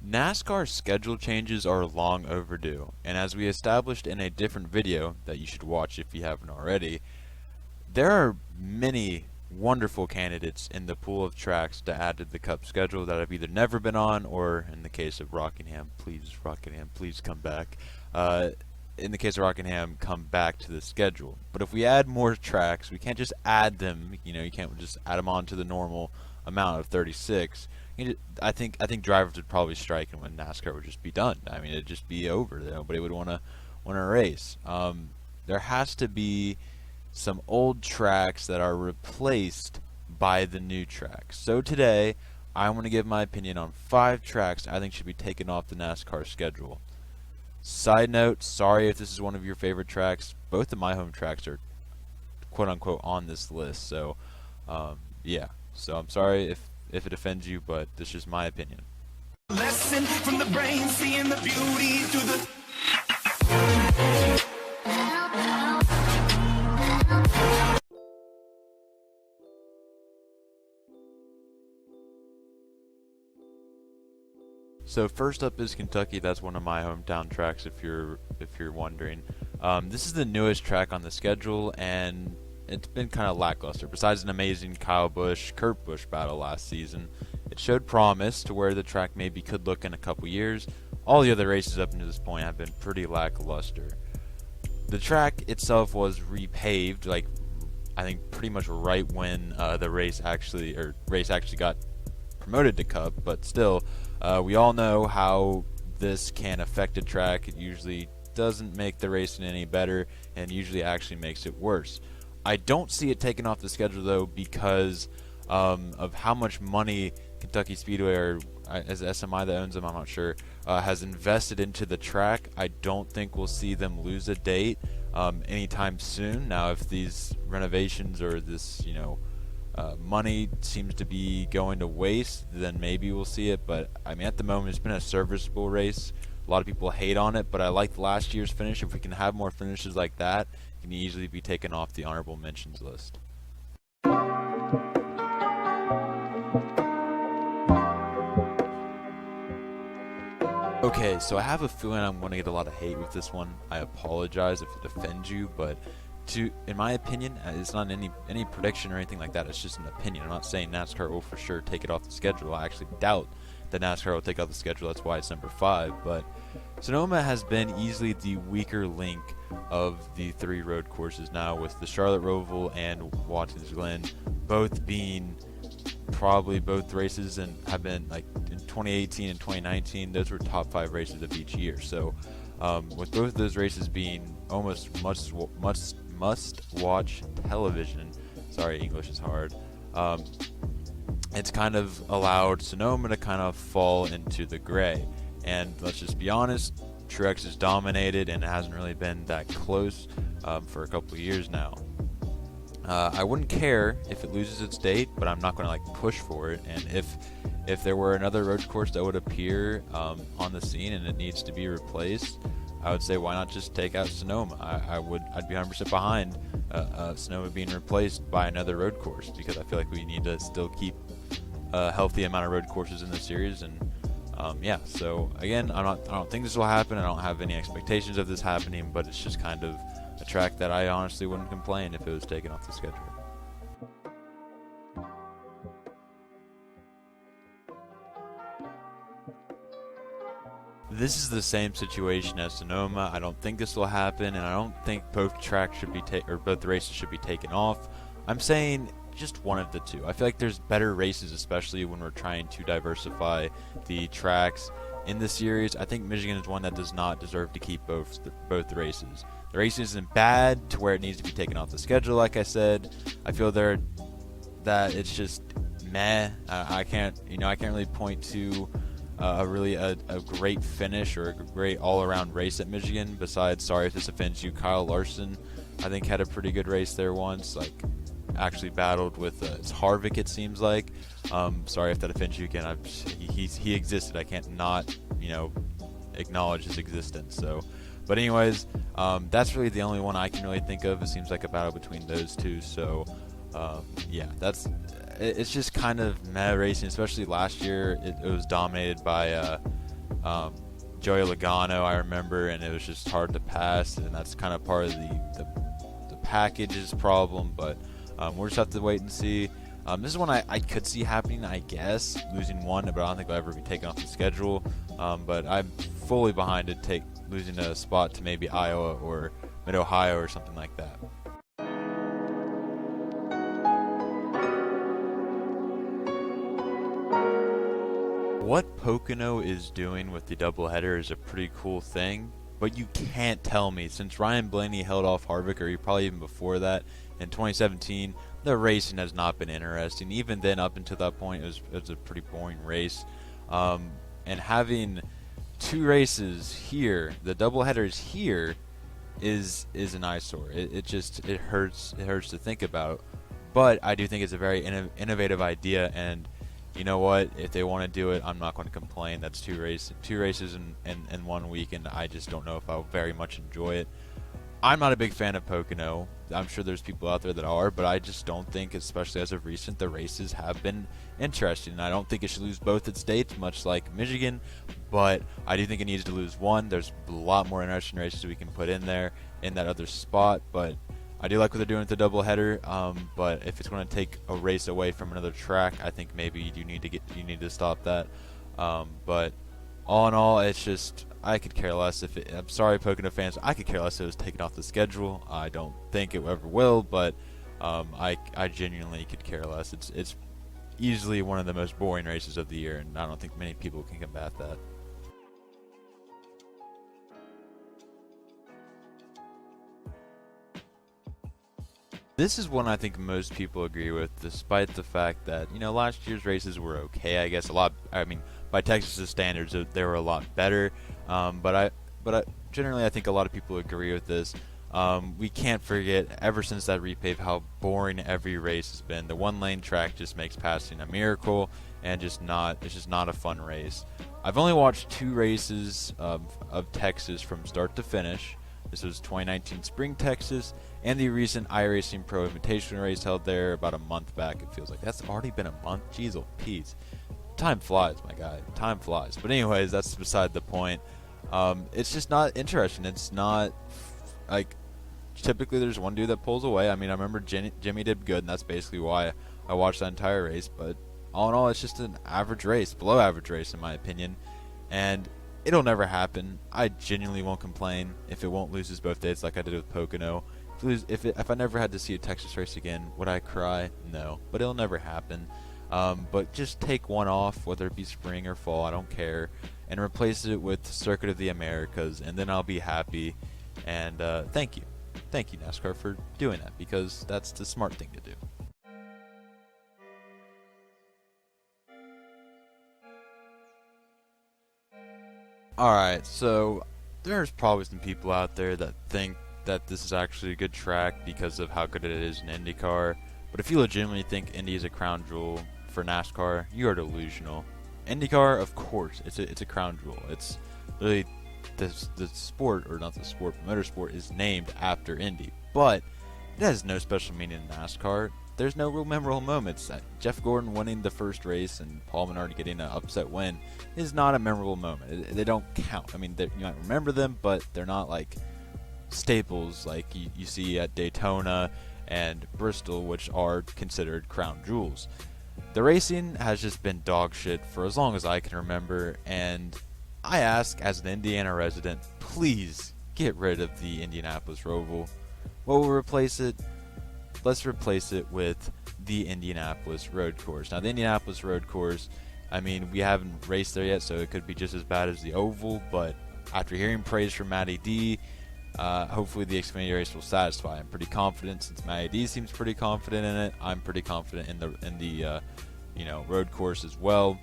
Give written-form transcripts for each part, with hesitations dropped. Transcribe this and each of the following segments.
NASCAR schedule changes are long overdue, and as we established in a different video that you should watch if you haven't already, there are many wonderful candidates in the pool of tracks to add to the Cup schedule that have either never been on, or in the case of Rockingham, please come back. In the case of Rockingham, come back to the schedule. But if we add more tracks, we can't just add them. You can't just add them on to the normal amount of 36. I think drivers would probably strike, and when NASCAR would just be done. I mean, it'd just be over. Nobody would want to race. There has to be some old tracks that are replaced by the new tracks. So today, I want to give my opinion on 5 tracks I think should be taken off the NASCAR schedule. Side note, sorry if this is one of your favorite tracks. Both of my home tracks are quote-unquote on this list. So, yeah. So I'm sorry if it offends you, but this is my opinion. Lesson from the brain, seeing the beauty through the... So first up is Kentucky. That's one of my hometown tracks, if you're wondering. This is the newest track on the schedule, and it's been kind of lackluster. Besides an amazing Kyle Busch-Kurt Busch battle last season, it showed promise to where the track maybe could look in a couple years. All the other races up to this point have been pretty lackluster. The track itself was repaved, like I think pretty much right when the race actually got promoted to Cup, but still, we all know how this can affect a track. It usually doesn't make the racing any better, and usually actually makes it worse. I don't see it taken off the schedule though, because of how much money Kentucky Speedway, or as SMI that owns them, I'm not sure, has invested into the track. I don't think we'll see them lose a date anytime soon. Now, if these renovations or this, money seems to be going to waste, then maybe we'll see it. But I mean, at the moment, it's been a serviceable race. A lot of people hate on it, but I liked last year's finish. If we can have more finishes like that, it can easily be taken off the honorable mentions list. Okay, so I have a feeling I'm going to get a lot of hate with this one. I apologize if it offends you, but in my opinion, it's not any prediction or anything like that. It's just an opinion. I'm not saying NASCAR will for sure take it off the schedule. I actually doubt that NASCAR will take off the schedule. That's why it's number 5. But Sonoma has been easily the weaker link of the 3 road courses now, with the Charlotte Roval and Watkins Glen both being probably both races, and have been, like, in 2018 and 2019, those were top 5 races of each year. So with both of those races being almost must-watch television, sorry, English is hard, it's kind of allowed Sonoma to kind of fall into the gray. And let's just be honest, Truex has dominated, and it hasn't really been that close for a couple of years now. I wouldn't care if it loses its date, but I'm not going to like push for it. And if there were another road course that would appear on the scene and it needs to be replaced, I would say why not just take out Sonoma. I'd be 100% behind Sonoma being replaced by another road course, because I feel like we need to still keep a healthy amount of road courses in the series. And yeah, so again, I don't think this will happen. I don't have any expectations of this happening, but it's just kind of a track that I honestly wouldn't complain if it was taken off the schedule. This is the same situation as Sonoma. I don't think this will happen, and I don't think both tracks should be both races should be taken off. I'm saying just one of the two. I feel like there's better races, especially when we're trying to diversify the tracks in the series. I think Michigan is one that does not deserve to keep both races. The race isn't bad to where it needs to be taken off the schedule. Like I said, I feel that it's just meh. I can't really point to a great finish or a great all-around race at Michigan. Besides, sorry if this offends you, Kyle Larson, I think had a pretty good race there once. Like, actually battled with Harvick, it seems like. Sorry if that offends you again. He existed. I can't not acknowledge his existence. So, but anyways, that's really the only one I can really think of. It seems like a battle between those two. So yeah, it's just kind of meh racing, especially last year. It was dominated by Um, Joey Logano, I remember, and it was just hard to pass, and that's kind of part of the package's problem. But we'll just have to wait and see. This is one I could see happening, I guess, losing one, but I don't think I'll ever be taken off the schedule. But I'm fully behind it, losing a spot to maybe Iowa or Mid-Ohio or something like that. What Pocono is doing with the doubleheader is a pretty cool thing, but you can't tell me, since Ryan Blaney held off Harvick, or probably even before that, in 2017, the racing has not been interesting. Even then, up until that point, it was a pretty boring race. And having two races here, the doubleheaders here, is an eyesore. It hurts to think about. But I do think it's a very innovative idea, and you know what? If they want to do it, I'm not going to complain. That's two races in 1 week, and I just don't know if I'll very much enjoy it. I'm not a big fan of Pocono. I'm sure there's people out there that are, but I just don't think, especially as of recent, the races have been interesting. And I don't think it should lose both its dates, much like Michigan, but I do think it needs to lose one. There's a lot more interesting races we can put in there in that other spot, but I do like what they're doing with the doubleheader. But if it's going to take a race away from another track, I think maybe you need to stop that. But all in all, it's just, I could care less I'm sorry, Pocono fans. I could care less if it was taken off the schedule. I don't think it ever will, but I genuinely could care less. It's easily one of the most boring races of the year, and I don't think many people can combat that. This is one I think most people agree with, despite the fact that, last year's races were okay. I guess by Texas's standards, they were a lot better. But generally, I think a lot of people agree with this. We can't forget, ever since that repave, how boring every race has been. The one-lane track just makes passing a miracle, and it's just not a fun race. I've only watched 2 races of Texas from start to finish. This was 2019 Spring Texas and the recent iRacing Pro Invitational race held there about a month back. It feels like that's already been a month. Jeez, oh Pete. Time flies, my guy. Time flies. But anyways, that's beside the point. It's just not interesting. It's not like, typically there's one dude that pulls away. I remember Jimmy did good, and that's basically why I watched that entire race. But all in all, it's just an average race, below average race in my opinion. And it'll never happen. I genuinely won't complain if it won't lose both dates like I did with Pocono. If I never had to see a Texas race again, would I cry? No. But it'll never happen. But just take one off, whether it be spring or fall, I don't care, and replace it with Circuit of the Americas, and then I'll be happy. And thank you, NASCAR, for doing that, because that's the smart thing to do. Alright, so there's probably some people out there that think that this is actually a good track because of how good it is in IndyCar, but if you legitimately think Indy is a crown jewel for NASCAR, you are delusional. IndyCar, of course, it's a crown jewel. It's really the sport, or not the sport, but motorsport is named after Indy, but it has no special meaning in NASCAR. There's no real memorable moments. Jeff Gordon winning the first race and Paul Menard getting an upset win is not a memorable moment. They don't count. You might remember them, but they're not like staples like you see at Daytona and Bristol, which are considered crown jewels. The racing has just been dog shit for as long as I can remember, and I ask, as an Indiana resident, please get rid of the Indianapolis Roval. What will replace it? Let's replace it with the Indianapolis Road Course. Now, the Indianapolis Road Course, we haven't raced there yet, so it could be just as bad as the Oval, but after hearing praise from Matty D, hopefully the Xfinity race will satisfy. I'm pretty confident, since Matty D seems pretty confident in it. I'm pretty confident in the road course as well.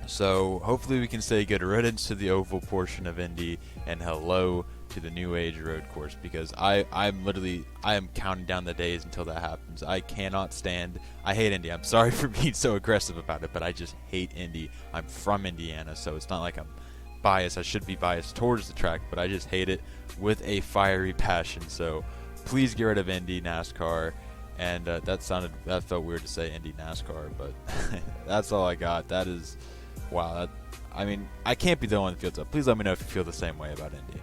So hopefully we can say good riddance to the Oval portion of Indy and hello to the New Age road course, because I am counting down the days until that happens. I hate Indy. I'm sorry for being so aggressive about it, but I just hate Indy. I'm from Indiana, so it's not like I'm biased. I should be biased towards the track, but I just hate it with a fiery passion. So please get rid of Indy NASCAR. And that felt weird to say Indy NASCAR, but that's all I got. That is, wow. I mean, I can't be the only one that feels that. Please let me know if you feel the same way about Indy.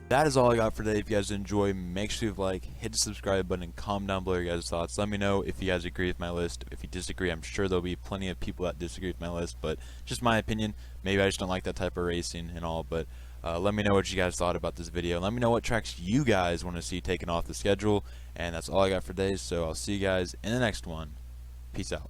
That is all I got for today. If you guys enjoy, make sure you like, hit the subscribe button, and comment down below your guys' thoughts. Let me know if you guys agree with my list. If you disagree, I'm sure there'll be plenty of people that disagree with my list, but just my opinion. Maybe I just don't like that type of racing and all, but let me know what you guys thought about this video. Let me know what tracks you guys want to see taken off the schedule, and that's all I got for today, so I'll see you guys in the next one. Peace out.